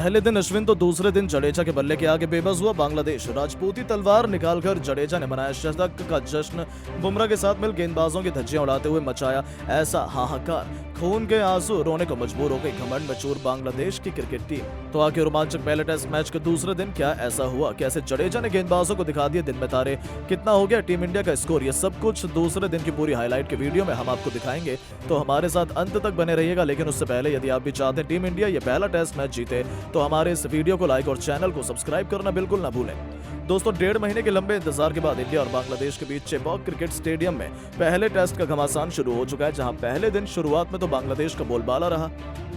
पहले दिन अश्विन तो दूसरे दिन जडेजा के बल्ले के आगे बेबस हुआ बांग्लादेश। राजपूती तलवार निकालकर जडेजा ने मनाया शतक का जश्न। बुमराह के साथ मिल गेंदबाजों की धज्जियां उड़ाते हुए मचाया ऐसा हाहाकार, खून के आंसू रोने को मजबूर हो गई घमंड में चूर बांग्लादेश की क्रिकेट टीम। तो आखिर रोमांचक पहले टेस्ट मैच के दूसरे दिन क्या ऐसा हुआ? कैसे जडेजा ने गेंदबाजों को दिखा दिए दिन में तारे? कितना हो गया टीम इंडिया का स्कोर? ये सब कुछ दूसरे दिन की पूरी हाईलाइट के वीडियो में हम आपको दिखाएंगे, तो हमारे साथ अंत तक बने रहिएगा। लेकिन उससे पहले यदि आप भी चाहते हैं टीम इंडिया ये पहला टेस्ट मैच जीते, तो हमारे इस वीडियो को लाइक और चैनल को सब्सक्राइब करना बिल्कुल ना भूलें। दोस्तों, 1.5 महीने के लंबे इंतजार के बाद इंडिया और बांग्लादेश के बीच चेपॉक क्रिकेट स्टेडियम में पहले टेस्ट का घमासान शुरू हो चुका है, जहां पहले दिन शुरुआत में तो बांग्लादेश का बोलबाला रहा।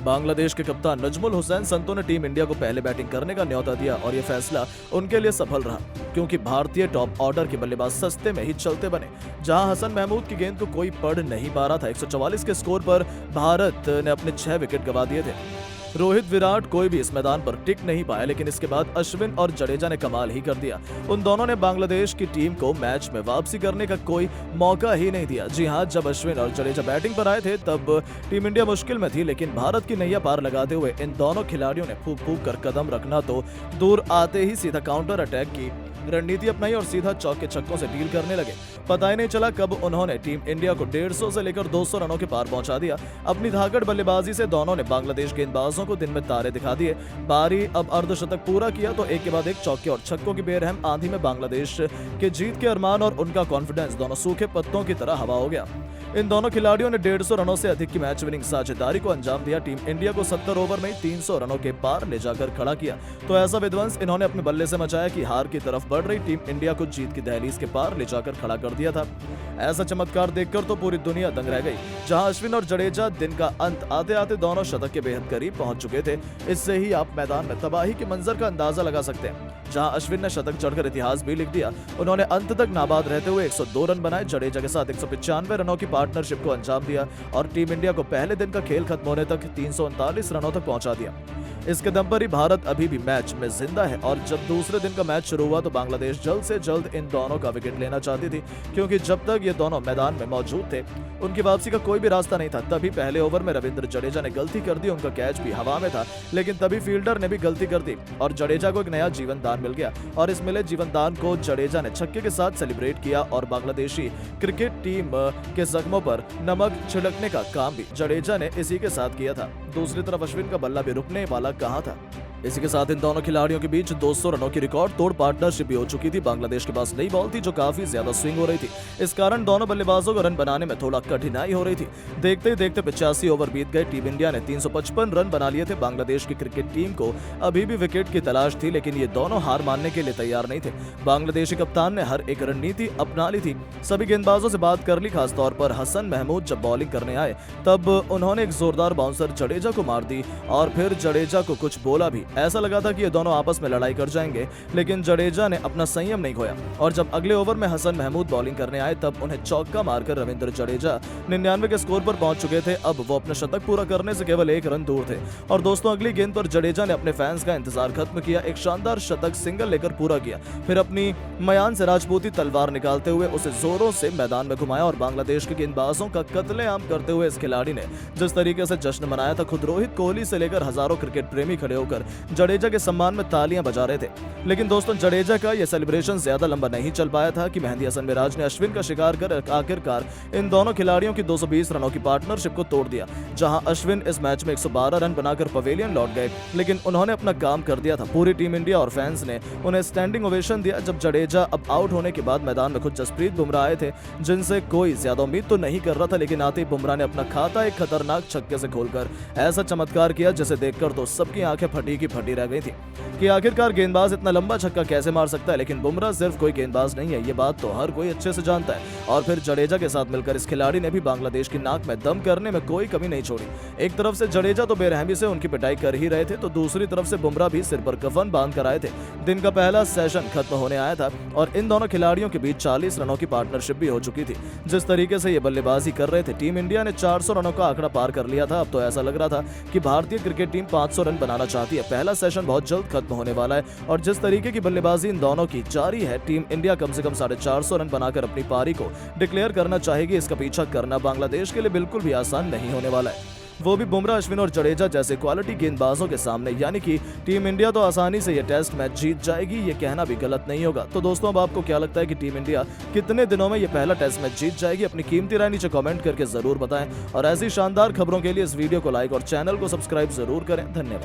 बांग्लादेश के कप्तान नजमुल हुसैन संतों ने टीम इंडिया को पहले बैटिंग करने का न्योता दिया और यह फैसला उनके लिए सफल रहा, क्योंकि भारतीय टॉप ऑर्डर के बल्लेबाज सस्ते में ही चलते बने। जहां हसन महमूद की गेंद को कोई पढ़ नहीं पा रहा था, 144 के स्कोर पर भारत ने अपने 6 विकेट गंवा दिए थे। रोहित, विराट कोई भी इस मैदान पर टिक नहीं पाया, लेकिन इसके बाद अश्विन और जडेजा ने कमाल ही कर दिया। उन दोनों ने बांग्लादेश की टीम को मैच में वापसी करने का कोई मौका ही नहीं दिया। जी हां, जब अश्विन और जडेजा बैटिंग पर आए थे तब टीम इंडिया मुश्किल में थी, लेकिन भारत की नैया पार लगाते हुए इन दोनों खिलाड़ियों ने फूंक फूंक कर कदम रखना तो दूर, आते ही सीधा काउंटर अटैक की रणनीति अपनाई और सीधा चौके छक्कों से डील करने लगे। पता ही नहीं चला कब उन्होंने टीम इंडिया को 150 से लेकर 200 रनों के पार पहुंचा दिया। अपनी धाकड़ बल्लेबाजी से दोनों ने बांग्लादेश गेंदबाजों को दिन में तारे दिखा दिए। बारी अब अर्धशतक पूरा किया तो एक के बाद एक चौके और छक्कों की बेरहम आंधी में बांग्लादेश के जीत के अरमान और उनका कॉन्फिडेंस दोनों सूखे पत्तों की तरह हवा हो गया। इन दोनों खिलाड़ियों ने 150 रनों से अधिक की मैच विनिंग साझेदारी को अंजाम दिया। टीम इंडिया को 70 ओवर में 300 रनों के पार ले जाकर खड़ा किया। तो ऐसा विध्वंस इन्होंने अपने बल्ले से मचाया कि हार की तरफ बढ़ रही टीम इंडिया को जीत की दहलीज के पार ले जाकर खड़ा कर दिया था। ऐसा चमत्कार देखकर तो पूरी दुनिया दंग रह गई। जहां अश्विन और जडेजा दिन का अंत आते आते दोनों शतक के बेहद करीब पहुंच चुके थे। इससे ही आप मैदान में तबाही के मंजर का अंदाजा लगा सकते हैं। जहां अश्विन ने शतक जड़कर इतिहास भी लिख दिया। उन्होंने अंत तक नाबाद रहते हुए 102 रन बनाए। जडेजा के साथ 195 रनों की पार्टनरशिप को अंजाम दिया और टीम इंडिया को पहले दिन का खेल खत्म होने तक 339 रनों तक पहुंचा दिया। इसके दम पर ही भारत अभी भी मैच में जिंदा है और जब दूसरे दिन का मैच शुरू हुआ तो बांग्लादेश जल्द से जल्द इन दोनों का विकेट लेना चाहती थी, क्योंकि जब तक ये दोनों मैदान में मौजूद थे उनकी वापसी का कोई भी रास्ता नहीं था। तभी पहले ओवर में रविंद्र जडेजा ने गलती कर दी। उनका कैच भी हवा में था, लेकिन तभी फील्डर ने भी गलती कर दी और जडेजा को एक नया जीवन दान मिल गया। और इस मिले जीवन दान को जडेजा ने छक्के के साथ सेलिब्रेट किया और बांग्लादेशी क्रिकेट टीम के जख्मों पर नमक छिड़कने का काम भी जडेजा ने इसी के साथ किया था। दूसरी तरफ अश्विन का बल्ला भी रुकने वाला कहां था। इसी के साथ इन दोनों खिलाड़ियों के बीच 200 रनों की रिकॉर्ड तोड़ पार्टनरशिप भी हो चुकी थी। बांग्लादेश के पास नई बॉल थी जो काफी ज्यादा स्विंग हो रही थी। इस कारण दोनों बल्लेबाजों को रन बनाने में थोड़ा कठिनाई हो रही थी। देखते ही देखते 85 ओवर बीत गए। टीम इंडिया ने 355 रन बना लिए थे। बांग्लादेश की क्रिकेट टीम को अभी भी विकेट की तलाश थी, लेकिन ये दोनों हार मानने के लिए तैयार नहीं थे। बांग्लादेशी कप्तान ने हर एक रणनीति अपना ली थी। सभी गेंदबाजों से बात कर ली। खासतौर पर हसन महमूद जब बॉलिंग करने आए तब उन्होंने एक जोरदार बाउंसर जडेजा को मार दी और फिर जडेजा को कुछ बोला भी। ऐसा लगा था कि दोनों आपस में लड़ाई कर जाएंगे, लेकिन जडेजा ने अपना संयम नहीं खोया और जब अगले ओवर में हसन महमूद बॉलिंग करने आए तब उन्हें चौका मारकर रविंद्र जडेजा 99 के स्कोर पर पहुंच चुके थे। अब वो अपना शतक पूरा करने से केवल 1 रन दूर थे। और दोस्तों, अगली गेंद पर जडेजा ने अपने फैंस का इंतजार खत्म किया। एक शानदार शतक सिंगल लेकर पूरा किया, फिर अपनी मयान से राजपूती तलवार निकालते हुए उसे जोरों से मैदान में घुमाया और बांग्लादेश के गेंदबाजों का कत्लेआम करते हुए इस खिलाड़ी ने जिस तरीके से जश्न मनाया था, खुद रोहित कोहली से लेकर हजारों क्रिकेट प्रेमी खड़े होकर जडेजा के सम्मान में तालियां बजा रहे थे। लेकिन दोस्तों, जडेजा का यह सेलिब्रेशन ज्यादा लंबा नहीं चल पाया था कि मेहंदी हसन मिराज ने अश्विन का शिकार कर आखिरकार इन दोनों खिलाड़ियों की 220 रनों की पार्टनरशिप को तोड़ दिया। जहां अश्विन इस मैच में 112 रन बनाकर पवेलियन लौट गए, लेकिन उन्होंने अपना काम कर दिया था। पूरी टीम इंडिया और फैंस ने उन्हें स्टैंडिंग ओवेशन दिया। जब जडेजा अब आउट होने के बाद मैदान में खुद जसप्रीत बुमराह आए थे, जिनसे कोई ज्यादा उम्मीद तो नहीं कर रहा था, लेकिन आते ही बुमराह ने अपना खाता एक खतरनाक छक्के से खोलकर ऐसा चमत्कार किया जिसे देखकर तो सबकी आंखें फटी की फटी रह गई थी कि आखिरकार गेंदबाज इतना लंबा छक्का कैसे मार सकता है। लेकिन बुमराह सिर्फ कोई गेंदबाज नहीं है, ये बात तो हर कोई अच्छे से जानता है। और फिर जडेजा के साथ मिलकर इस खिलाड़ी ने भी बांग्लादेश की नाक में दम करने में कोई कमी नहीं छोड़ी। एक तरफ से जडेजा तो बेरहमी से उनकी पिटाई कर ही रहे थे, तो दूसरी तरफ से बुमराह भी सिर पर कफन बांध कर आए थे। दिन का पहला सेशन खत्म होने आया था और इन दोनों खिलाड़ियों के बीच 40 रनों की पार्टनरशिप भी हो चुकी थी। जिस तरीके से ये बल्लेबाजी कर रहे थे, टीम इंडिया ने 400 रनों का आंकड़ा पार कर लिया था। अब तो ऐसा लग रहा था कि भारतीय क्रिकेट टीम 500 रन बनाना चाहती है। पहला सेशन बहुत जल्द खत्म होने वाला है और जिस तरीके की बल्लेबाजी इन दोनों की जारी है, टीम इंडिया कम से कम 450 रन बनाकर अपनी पारी को डिक्लेयर करना चाहेगी। इसका पीछा करना बांग्लादेश के लिए बिल्कुल भी आसान नहीं होने वाला है। वो भी बुमराह, अश्विन और जडेजा जैसे क्वालिटी गेंदबाजों के सामने। यानी कि टीम इंडिया तो आसानी से ये टेस्ट मैच जीत जाएगी, ये कहना भी गलत नहीं होगा। तो दोस्तों, अब आपको क्या लगता है कि टीम इंडिया कितने दिनों में ये पहला टेस्ट मैच जीत जाएगी? अपनी कीमती राय नीचे कमेंट करके जरूर बताएं और ऐसी शानदार खबरों के लिए इस वीडियो को लाइक और चैनल को सब्सक्राइब जरूर करें। धन्यवाद।